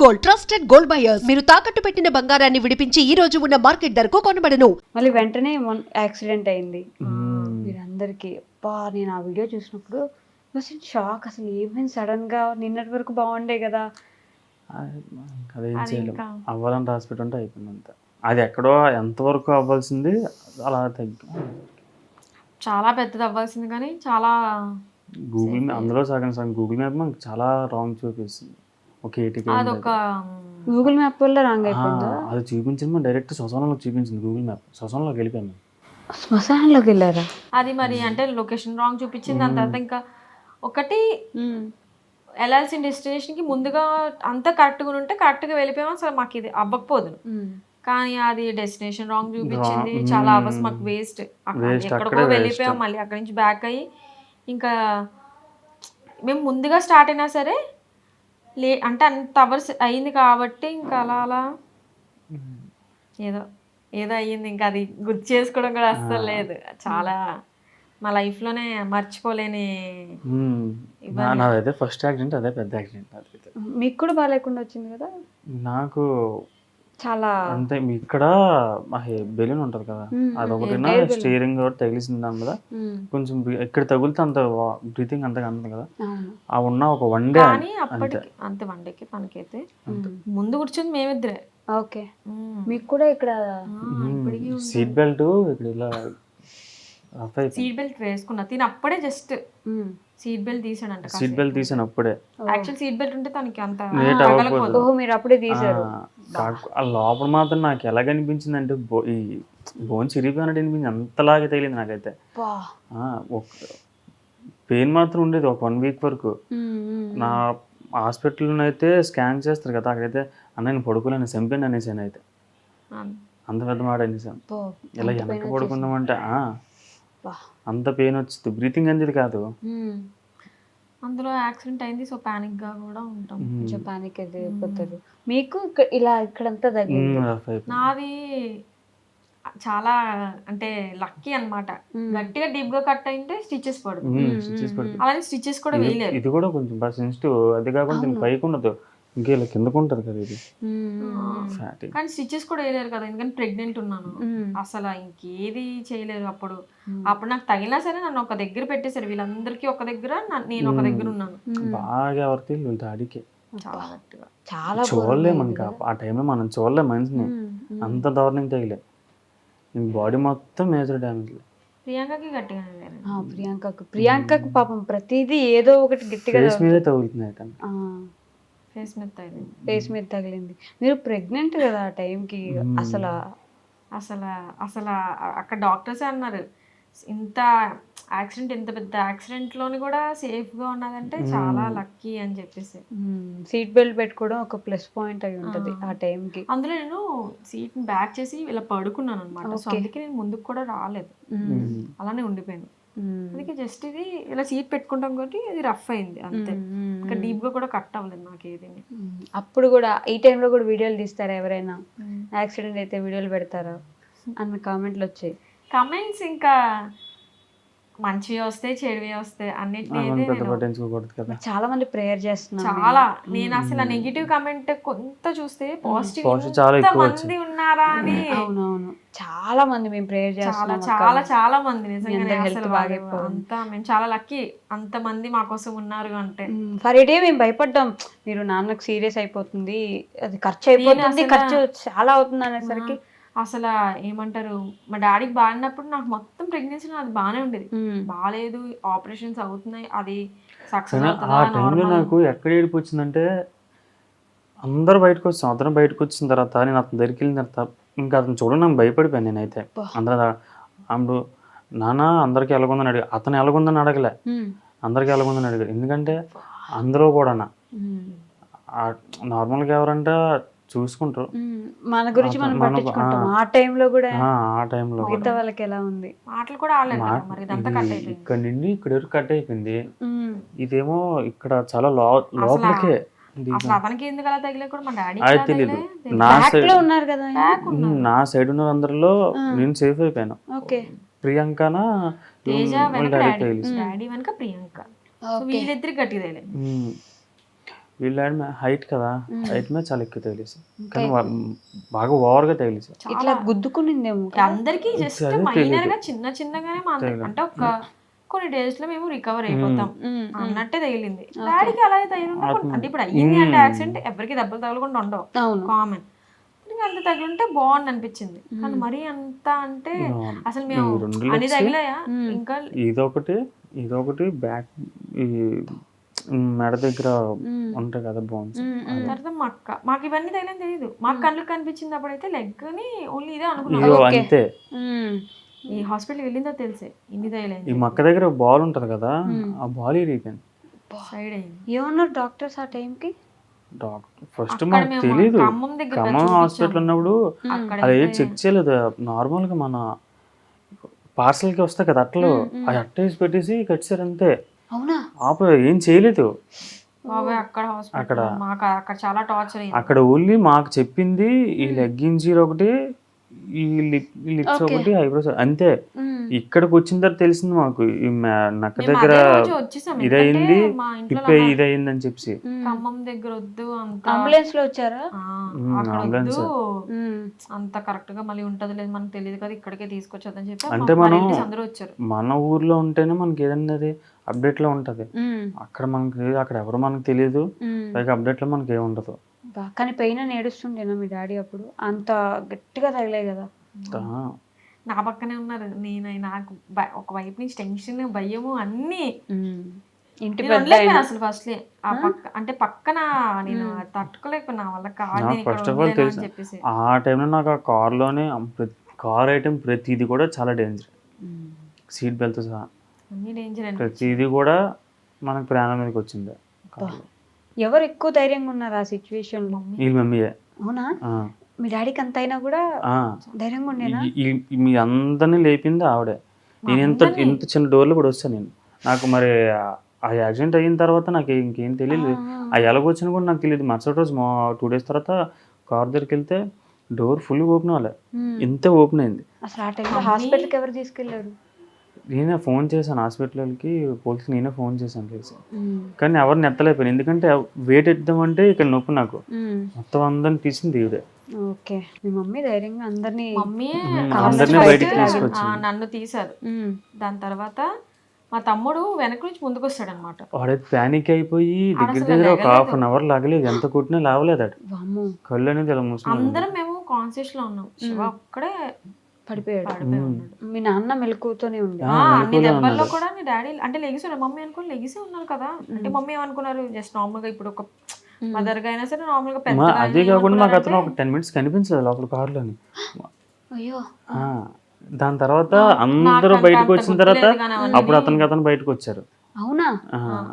Gold, trusted gold buyers. మీరు తాకట్టు పెట్టిన బంగారాన్ని విడిపించి ఈ రోజు ఉన్న మార్కెట్ ధరకు కొనబడను. మళ్ళీ వెంటనే యాక్సిడెంట్ అయింది మీరందరికీ. నేను ఆ వీడియో చూసినప్పుడు షాక్. అసలు ఏమైంది సడన్ గా? నిన్నటి వరకు బాగుండే కదా. అదేం చేయలేము, అవ్వాలని రాసి పెట్టుంటే అయిపోయింది అంత. అది ఎక్కడో ఎంతవరకు అవ్వాల్సింది అలా చాలా పెద్దది అవ్వాల్సింది, కానీ చాలా గూగుల్ అందులో సగం గూగుల్ మ్యాప్ మనకు చాలా రాంగ్ చూపిస్తుంది. ఒక ఏటికి అదొక గూగుల్ మ్యాప్ వల్ల రాంగ్ అయిపోయిందా? అది చూపించింది మనం డైరెక్ట్ శ్మశానంలోకి చూపించింది గూగుల్ మ్యాప్. శ్మశానంలోకి వెళ్ళిపోయాము. శ్మశానంలోకి వెళ్ళారా? అది మరి అంటే లొకేషన్ రాంగ్ చూపించింది. దాని తర్వాత ఇంకా ఒకటి వెళ్ళాల్సిన డెస్టినేషన్కి ముందుగా అంతా కరెక్ట్గా ఉంటే కరెక్ట్గా వెళ్ళిపోయాము. అసలు మాకు ఇది అవ్వకపోదు, కానీ అది డెస్టినేషన్ రాంగ్ చూపించింది. చాలా అవర్స్ మాకు వేస్ట్. ఎక్కడికో వెళ్ళిపోయాం, మళ్ళీ అక్కడి నుంచి బ్యాక్ అయ్యి ఇంకా మేము ముందుగా స్టార్ట్ అయినా సరే అంటే అంత అవర్స్ అయింది కాబట్టి ఇంకా అలా అలా ఏదో ఏదో అయ్యింది. ఇంకా అది గుర్తు చేసుకోవడం కూడా అస్సలు లేదు. చాలా మా లైఫ్లోనే మర్చిపోలేని. నాదైతే ఫస్ట్ యాక్సిడెంట్, అదే పెద్ద యాక్సిడెంట్. మీకు కూడా బాగాలేకుండా వచ్చింది కదా? నాకు చాలా అంతే. ఇక్కడ బెలూన్ ఉంటుంది కదా, అదొకటి స్టీరింగ్ తగిలిసింది దాని మీద. కొంచెం ఇక్కడ తగిలితే అంత బ్రీతింగ్ అంతగా అందదు కదా. ఆ ఉన్న ఒక వన్ డే అంతే వన్ డేకి పనికైతే ముందు కూర్చొని మేమిద్దరే. ఓకే, మీకు కూడా ఇక్కడ సీట్ బెల్ట్ ఇక్కడ ఇలా సీట్ బెల్ట్ వేసుకున్నా. తిని అప్పుడే జస్ట్ సీట్ బెల్ట్ తీసాడంట. సీట్ బెల్ట్ తీసాను అప్పుడే. యాక్చువల్ సీట్ బెల్ట్ ఉంటే తనకి అంత మీరు అప్పుడే తీసారు. ఆ లోపల మాత్రం నాకు ఎలాగ అనిపించింది అంటే ఈ బోన్ చిరిగిపోయినట్టు అనిపించింది. అంతలాగే తగిలింది నాకైతే. పెయిన్ మాత్రం ఉండేది ఒక 1 వీక్ వరకు. నా హాస్పిటల్లో అయితే స్కాన్ చేస్తారు కదా, అక్కడైతే అన్న నేను పడుకోలేను, చంపాను అనేసాను. అయితే అంత పెద్ద మాట అనేసాను. ఇలా వెనక్కి పడుకుందామంటే అంత పెయిన్ వచ్చింది, బ్రీతింగ్ అనేది కాదు. అందులో యాక్సిడెంట్ అయింది, సో పానిక్ గా కూడా ఉంటాం. కొంచెం పానిక్ అయిపోతారు. మీకు ఇలా ఇక్కడంతా తగ్గింది. నాది చాలా అంటే లక్కీ అన్నమాట. గట్టిగా డీప్ గా కట్ అయింటే స్టిచెస్ పడుతుంది, అలానే స్టిచెస్ కూడా వేయలేదు. ఇది కూడా కొంచెం బాగా సెన్సిటివ్. అది కాకుండా పైకి ఉండదు, ఇంకా ఇలా కిందకు ఉంటుంది కదా ఇది. కానీ స్టిచెస్ కూడా వేయలేరు కదా, ఎందుకంటే ప్రెగ్నెంట్ ఉన్నాను. అసలు ఇంకేది చేయలేరు. అప్పుడు నాకు తగిలినా సరే నన్ను ఒక దగ్గర పెట్టేశారు. వీళ్ళందరికీ ఒక దగ్గర, నేను ఒక దగ్గర ఉన్నాను. బాగా ఎవరికి దాడికి చాలా గట్టిగా, చాలా చూడలేము మనకి ఆ టైంలో. మనం చూడలేము మనిషిని, అంత దారుణంగా తగిలే. బాడీ మొత్తం మేజర్ డ్యామేజ్. ప్రియాంకకి గట్టిగానే. ప్రియాంకకు పాపం ప్రతిదీ ఏదో ఒకటి గట్టిగా మీదే తగులుతుంది. ఫేస్ మీద తగిలింది. మీరు ప్రెగ్నెంట్ కదా ఆ టైంకి. అసలు అక్కడ డాక్టర్స్ అన్నారు, ఇంత యాక్సిడెంట్, ఇంత పెద్ద యాక్సిడెంట్ లోని కూడా సేఫ్ గా ఉన్నదంటే చాలా లక్కీ అని చెప్పేసి. సీట్ బెల్ట్ పెట్టుకోవడం ఒక ప్లస్ పాయింట్ అయి ఉంటది ఆ టైంకి. అందులో నేను సీట్ బ్యాక్ చేసి ఇలా పడుకున్నాను అనమాట. సో అందుకే నేను ముందుకు కూడా రాలేదు, అలానే ఉండిపోయాను. అందుకే జస్ట్ ఇది ఇలా సీట్ పెట్టుకుంటాం కాబట్టి ఇది రఫ్ అయింది అంతే. ఇంకా డీప్ గా కూడా కట్ అవ్వలేదు నాకు ఏది. అప్పుడు కూడా ఈ టైంలో కూడా వీడియోలు తీస్తారా ఎవరైనా? యాక్సిడెంట్ అయితే వీడియోలు పెడతారా అన్న కామెంట్లు వచ్చాయి. కమెంట్స్ ఇంకా మంచివి వస్తాయి, చెడువి వస్తాయి, అన్నిటిని చాలా మంది ప్రేయర్ చేస్తున్నారు. చాలా నేను అసలు నెగిటివ్ కమెంట్ కొంత చూస్తే పాజిటివ్ మంది ఉన్నారా అని. అవునవును, చాలా మంది మేము ప్రేయర్ చేస్తున్నాం. చాలా మంది నిజంగా అంతా మేము చాలా లక్కీ, అంత మంది మా కోసం ఉన్నారు. అంటే ఫర్ డే మేము భయపడ్డాం, మీరు నాన్నకు సీరియస్ అయిపోతుంది, అది ఖర్చు అయిపోతుంది, ఖర్చు చాలా అవుతుంది అనేసరికి అసలు ఏమంటారు, మా డాడీకి బాగున్నప్పుడు నాకు మొత్తం ప్రెగ్నెన్సీ అది బాగానే ఉండేది. బాగాలేదు, ఆపరేషన్స్ అవుతున్నాయి, అది సక్సెస్ ఆ టైంలో నాకు ఎక్కడ ఏడుపు వచ్చిందంటే, అందరూ బయటకు వచ్చాం. అతను బయటకు వచ్చిన తర్వాత నేను అతను దగ్గరికి వెళ్ళిన తర్వాత ఇంకా అతను చూడండి నాకు భయపడిపోయాను నేనైతే. అందరూ అప్పుడు నాన్న అందరికి ఎలాగుందని అడిగా, అతను ఎలాగుందని అడగలే, అందరికి ఎలాగుందని అడిగారు. ఎందుకంటే అందరూ కూడా నార్మల్గా ఎవరంటే చూసుకుంటారు, మన గురించి మనం పట్టించుకుంటాం. ఆ టైంలో కూడా మిగతా వాళ్ళకి ఎలా ఉంది మాటలు కూడా ఇక్కడ నుండి ఇక్కడ వరకు కట్ అయిపోయింది. ఇదేమో ఇక్కడ చాలా లోపలికే. అతనికి ఎందుకు అలా తగిలే కూడా మా డాడీ అది తెలీదు. నా సైడ్ ఉన్న అందరిలో నేను సేఫ్ అయిపోయాను. ప్రియాంకనా డాడీ వెనక ప్రియాంక, వీళ్ళిద్దరికి గట్టిగా తగిలేదు. వీళ్ళ హైట్ కదా, హైట్ మీద చాలా ఎక్కువ తగిలేసి, కానీ బాగా ఓవర్గా తగిలేసి. ఇట్లా గుద్దుకునిందేమో. అందరికి జస్ట్ మైనర్ గా చిన్న చిన్నగానే అంటే ఒక కొన్ని డేస్ లో మేము రికవర్ అయిపోతాం అన్నట్టే తగిలింది. డాడీకి అలాగే తగిలింటే అంటే ఇప్పుడు అయ్యింది అంటే యాక్సిడెంట్ ఎవరికి దెబ్బలు తగలకుండా ఉండవు, కామన్. అంత తగిలింటే బాగుంది అనిపించింది, కానీ మరీ అంత అంటే అసలు మేము అన్ని తగిలాయా ఇంకా ఇదొకటి బ్యాక్ ఈ మెడ దగ్గర ఉంటాయి కదా బోన్స్. తర్వాత మాకు ఇవన్నీ తగిలని తెలియదు, మాకు కళ్ళకి కనిపించింది అప్పుడైతే లెగ్ ని ఓన్లీ ఇదే అనుకున్నాం. అంతే, ఈ హాస్పిటల్ వెళ్ళిందో తెలిసే ఇన్ని తగిలేదు. ఈ మక్క దగ్గర బాల్ ఉంటది కదా, ఆ బాల్ ఇరిగిపోయింది, సైడ్ అయింది. ఏమన్నారు డాక్టర్స్ ఆ టైంకి? డాక్టర్ ఫస్ట్ మాకు తెలీదు, ఖమ్మం హాస్పిటల్ ఉన్నప్పుడు అది చెక్ చేయలేదు. నార్మల్ గా మన పార్సల్ కి వస్తాయి కదా అట్టలు, అది అట్ట వేసి పెట్టేసి కట్టారు అంతే. అవునా? ఏం చేయలేదు అక్కడ మాకు అక్కడ చాలా టార్చర్ అయింది. అక్కడ ఓన్లీ మాకు చెప్పింది ఈ లెగ్ ఇంజరీ ఒకటి, ఈ లిప్స్ ఒకటి, ఐబ్రోస్ అంతే. ఇక్కడికి వచ్చిన తర్వాత తెలిసింది మాకు ఈ నక్క దగ్గర ఇదయింది, ఇదయింది అని చెప్పి. ఖమ్మం దగ్గర వద్దు, అంబులెన్స్ లో వచ్చారా? అంత కరెక్ట్ గా మళ్ళీ ఉంటది లేదు మనకు తెలియదు కదా, ఇక్కడికే తీసుకొచ్చదని చెప్పి అంటే మనం అందరూ వచ్చారు. మన ఊర్లో ఉంటేనే మనకి ఏదన్నా అప్డేట్ లో ఉంటది, అక్కడ మనకి అక్కడ ఎవరు మనకు తెలియదు, పైగా అప్డేట్ లో మనకి ఏముండదు. కానీ పెయిన్ అని ఏడుస్తుండేనా మీ డాడీ అప్పుడు? అంత గట్టిగా తగిలే కదా. నా పక్కనే ఉన్నారు, నాకు ఒక వైపు నుంచి టెన్షన్, భయము అన్ని. ఇంటి అసలు ఫస్ట్ ఆ పక్క అంటే పక్కన నేను తట్టుకోలేకపోయినా వాళ్ళ ఫస్ట్ ఆఫ్ ఆల్ తెలుసు చెప్పేసి ఆ టైంలో నాకు ఆ కార్లోనే కార్ ఐటమ్ ప్రతిది కూడా చాలా డేంజర్, సీట్ బెల్ట్ సహా అన్ని డేంజర్, ప్రతిది కూడా మనకు ప్రాణం మీదకి వచ్చింది. ఎవరు ఎక్కువ ధైర్యంగా ఉన్నారు ఆ సిచ్యువేషన్ లో? వీళ్ళ మమ్మీయే. అవునా? మీ డాడీకి అంత అయినా కూడా ధైర్యంగా ఉండేనా? మీ అందరినీ లేపింది ఆవిడే. నేను ఇంత చిన్న డోర్లో కూడా వస్తాను నేను. నాకు మరి ఆ యాక్సిడెంట్ అయిన తర్వాత నాకు ఇంకేం తెలియదు, ఆ ఎలాగొచ్చినా కూడా నాకు తెలియదు. మరుసటి రోజు 2 days తర్వాత కార్ దగ్గరికి వెళ్తే డోర్ ఫుల్ ఓపెన్ అవ్వలే, ఇంతే ఓపెన్ అయింది. అసలు ఆ టైంలో హాస్పిటల్కి ఎవరు తీసుకెళ్ళారు? నేనే ఫోన్ చేశాను హాస్పిటల్కి, పోలీసుకి నేనే ఫోన్ చేశాను తెలిసి, కానీ ఎవరిని ఎత్తలేకపోయాను. ఎందుకంటే వెయిట్ ఎత్తామంటే ఇక్కడ నొప్పి, నాకు మొత్తం అందరిని తీసింది ఈవిడే. ఓకే, మీ మమ్మీ ధైర్యంగా అందరినీ బయటకు తీసుకొచ్చింది. నన్ను తీశారు. దాని తర్వాత మా తమ్ముడు వెనక నుంచి ముందుకు వస్తాడు అనమాట. వాడైతే ప్యానిక్ అయిపోయి దగ్గర ఒక 1/2 hour లాగలేదు, ఎంత కొట్టినా లావలేదు, కళ్ళు అనేది అలా మూసుకున్నాడు. అందరం మేము కాన్షియస్ లో ఉన్నాం, శివ ఒక్కడే పడిపోయాడు. మీ నాన్న మెలకువతోనే ఉండే. అన్ని దెబ్బల్లో కూడా నీ డాడీ అంటే లెగిసాడు, మమ్మీ అనుకుని లెగిసే ఉన్నారు కదా. అంటే మమ్మీ ఏమనుకున్నారు, జస్ట్ నార్మల్ గా ఇప్పుడు ఒక మదర్ గా అయినా సరే నార్మల్ గా పెద్ద. అదే కాకుండా నాకు అతను ఒక 10 minutes కనిపించదు లోపల కార్లోని. అయ్యో. దాని తర్వాత అందరూ బయటకు వచ్చిన తర్వాత అప్పుడు అతను బయటకు వచ్చారు. అవునా?